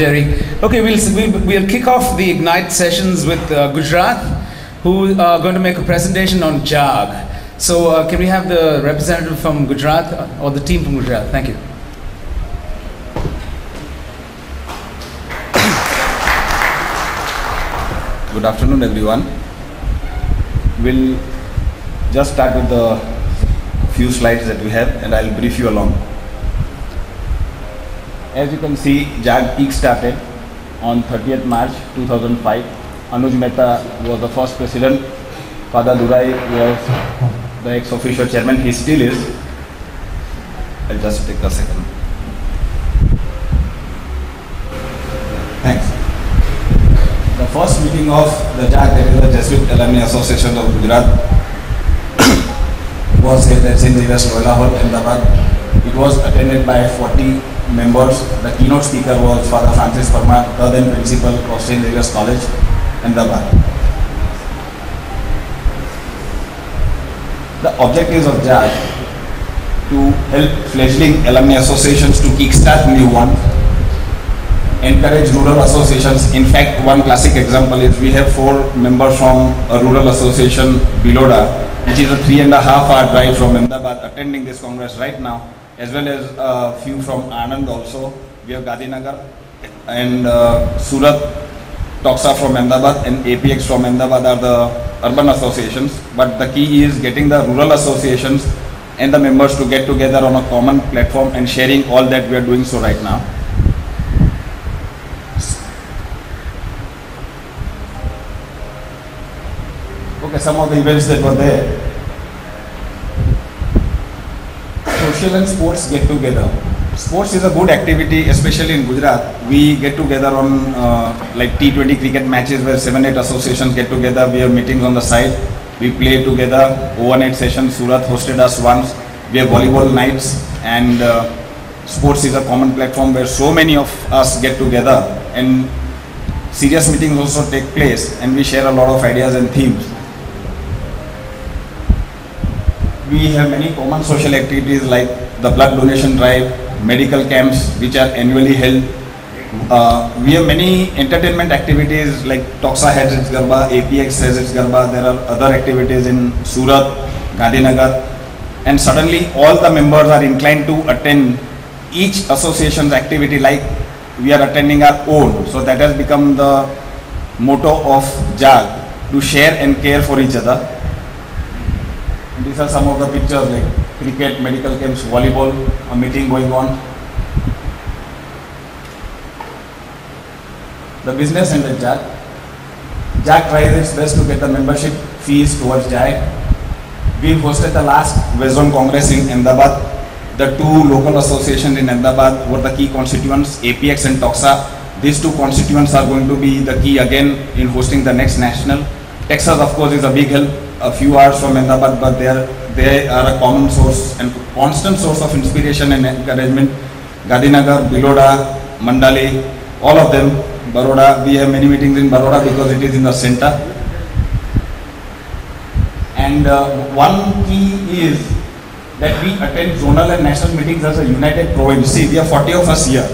Jerry. Okay, we'll kick off the Ignite sessions with Gujarat, who are going to make a presentation on JAG. So can we have the representative from Gujarat or the team from Gujarat? Thank you. Good afternoon, everyone. We'll just start with the few slides that we have, and I'll brief you along. As you can see, JAG peak started on 30th March 2005. Anuj Mehta was the first president. Father Durai was the ex-officio chairman. He still is. I'll just take a second. Thanks. The first meeting of the JAG, that is the Jesuit Alumni Association of Gujarat, was held at St. Xavier's Royal Hall, Ahmedabad. It was attended by 40 members. The keynote speaker was Father Francis Parmar, the then principal of St. Xavier's College, Ahmedabad. The objectives of JAG to help fledgling alumni associations to kickstart new ones, encourage rural associations. In fact, one classic example is we have 4 members from a rural association, Biloda, which is a 3.5-hour drive from Ahmedabad, attending this congress right now, as well as a few from Anand also. We have Gandhinagar and Surat, Toxa from Ahmedabad and APX from Ahmedabad are the urban associations. But the key is getting the rural associations and the members to get together on a common platform and sharing all that we are doing so right now. Okay, some of the events that were there. Social and sports get together. Sports is a good activity, especially in Gujarat. We get together on like T20 cricket matches where 7-8 associations get together. We have meetings on the side. We play together. Overnight sessions. Surat hosted us once. We have volleyball nights, and sports is a common platform where so many of us get together, and serious meetings also take place, and we share a lot of ideas and themes. We have many common social activities like the blood donation drive, medical camps which are annually held. We have many entertainment activities like Toxa has its Garba, APX has its Garba. There are other activities in Surat, Gandhinagar, and suddenly all the members are inclined to attend each association's activity like we are attending our own. So that has become the motto of JAG, to share and care for each other. These are some of the pictures like cricket, medical camps, volleyball, a meeting going on. The business and the JAG. JAG tries its best to get the membership fees towards JAG. We hosted the last West Zone Congress in Ahmedabad. The 2 local associations in Ahmedabad were the key constituents, APX and Toxa. These 2 constituents are going to be the key again in hosting the next national. Texas, of course, is a big help. A few hours from Ahmedabad, but they are a common source and constant source of inspiration and encouragement. Gandhinagar, Biloda, Mandali, all of them. Baroda, we have many meetings in Baroda because it is in the center. And one key is that we attend zonal and national meetings as a united province. See, we are 40 of us here.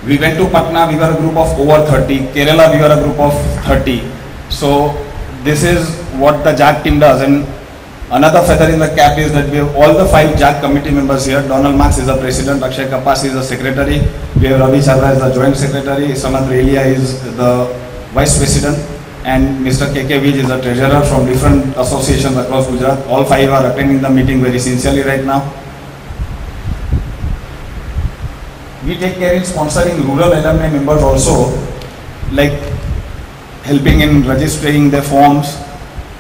We went to Patna, we were a group of over 30. Kerala, we were a group of 30. So this is what the JAG team does. And another feather in the cap is that we have all the 5 JAG committee members here. Donald Marks is the president, Akshay Kapas is the secretary, we have Ravi Chandra is the joint secretary, Sanat Relia is the vice president, and Mr. KK Vij is the treasurer from different associations across Gujarat. All 5 are attending the meeting very sincerely right now. We take care in sponsoring rural alumni members also, like helping in registering their forms,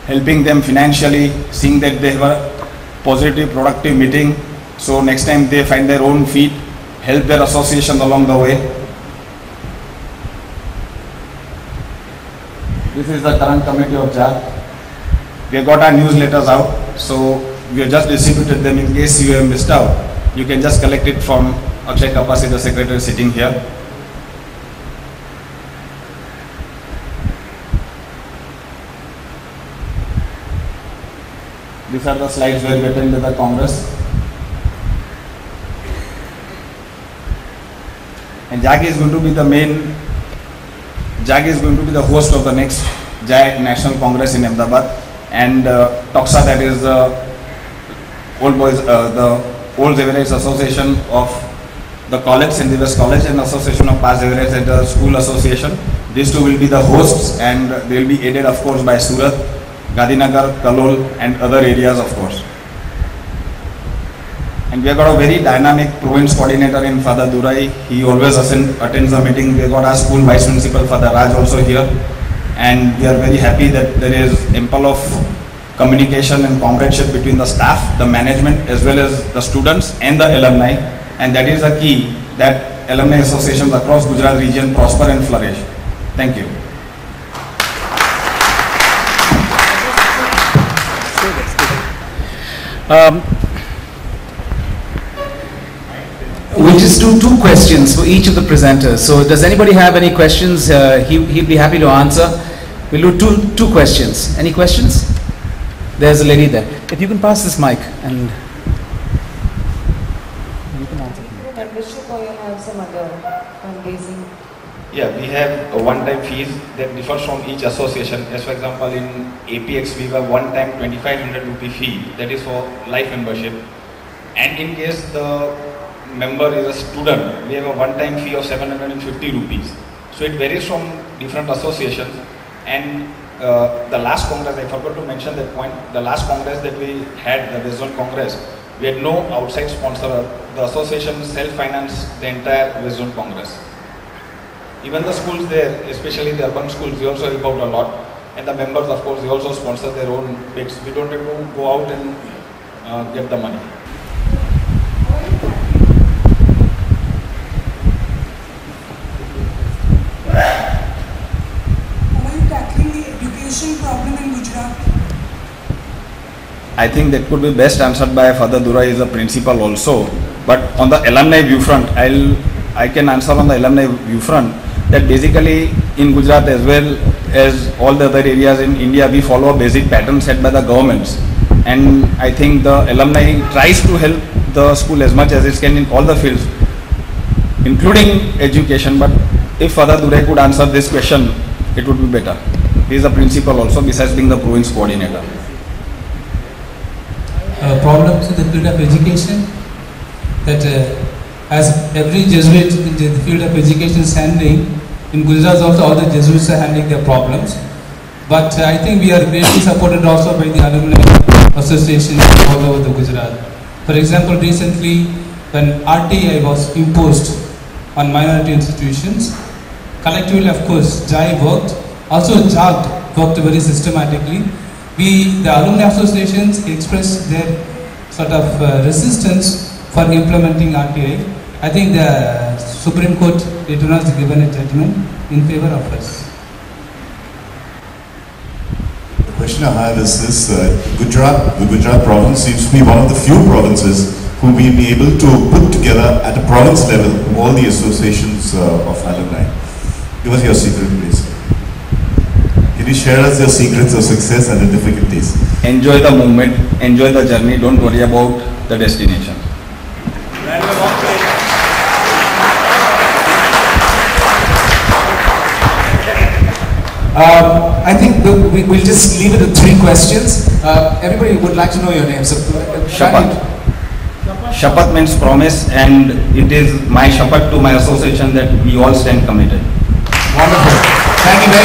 helping them financially, seeing that they have a positive, productive meeting. So next time they find their own feet, help their association along the way. This is the current committee of JAG. We have got our newsletters out, so we have just distributed them. In case you have missed out, you can just collect it from Akshay Kapasi, the secretary sitting here. These are the slides where we attended the Congress. And JAG is going to be the host of the next JAG National Congress in Ahmedabad, and TOXA, that is the Old Xaverites Association of the college, St. Xavier's College, and Association of Past Xaverites at the School Association. These two will be the hosts, and they will be aided, of course, by Surat, Gandhinagar, Kalol, and other areas, of course. And we have got a very dynamic province coordinator in Father Durai. He always attends the meeting. We have got our school vice principal, Father Raj, also here. And we are very happy that there is ample of communication and comradeship between the staff, the management, as well as the students and the alumni. And that is the key, that alumni associations across Gujarat region prosper and flourish. Thank you. We'll just do two questions for each of the presenters. So does anybody have any questions? He'd be happy to answer. We'll do two questions. Any questions? There's a lady there. If you can pass this mic and you can answer. Membership, or you have some other fundraising? Yeah, we have a one-time fees that differs from each association. As for example, in APX we have a one-time 2500 rupee fee, that is for life membership. And in case the member is a student, we have a one-time fee of 750 rupees. So it varies from different associations. And the last Congress, I forgot to mention that point, the last Congress that we had, the West Zone Congress, we had no outside sponsor. The association self-financed the entire West Zone Congress. Even the schools there, especially the urban schools, we also help out a lot. And the members, of course, they also sponsor their own bits. We don't have to go out and get the money. Problem in Gujarat? I think that could be best answered by Father Durai, is a principal also. But on the alumni view front, I can answer on the alumni view front that basically in Gujarat as well as all the other areas in India, we follow a basic pattern set by the governments. And I think the alumni tries to help the school as much as it can in all the fields, including education. But if Father Durai could answer this question, it would be better. He is a principal also, besides being the province coordinator. Problems in the field of education, that as every Jesuit in the field of education is handling, in Gujarat also all the Jesuits are handling their problems. But I think we are greatly supported also by the alumni associations all over the Gujarat. For example, recently when RTI was imposed on minority institutions, collectively, of course, JAI worked. Also, JAG worked very systematically. The alumni associations expressed their sort of resistance for implementing RTI. I think the Supreme Court later has given a judgment in favor of us. The question I have is this: the Gujarat province seems to be one of the few provinces who will be able to put together at a province level all the associations of alumni. Give us your secret, please. Can you share us your secrets of success and the difficulties? Enjoy the movement, enjoy the journey, don't worry about the destination. I think we'll just leave it at 3 questions. Everybody would like to know your name. So, Shapat. Shapat means promise, and it is my shapat to my association that we all stand committed. Wonderful. Thank you very much.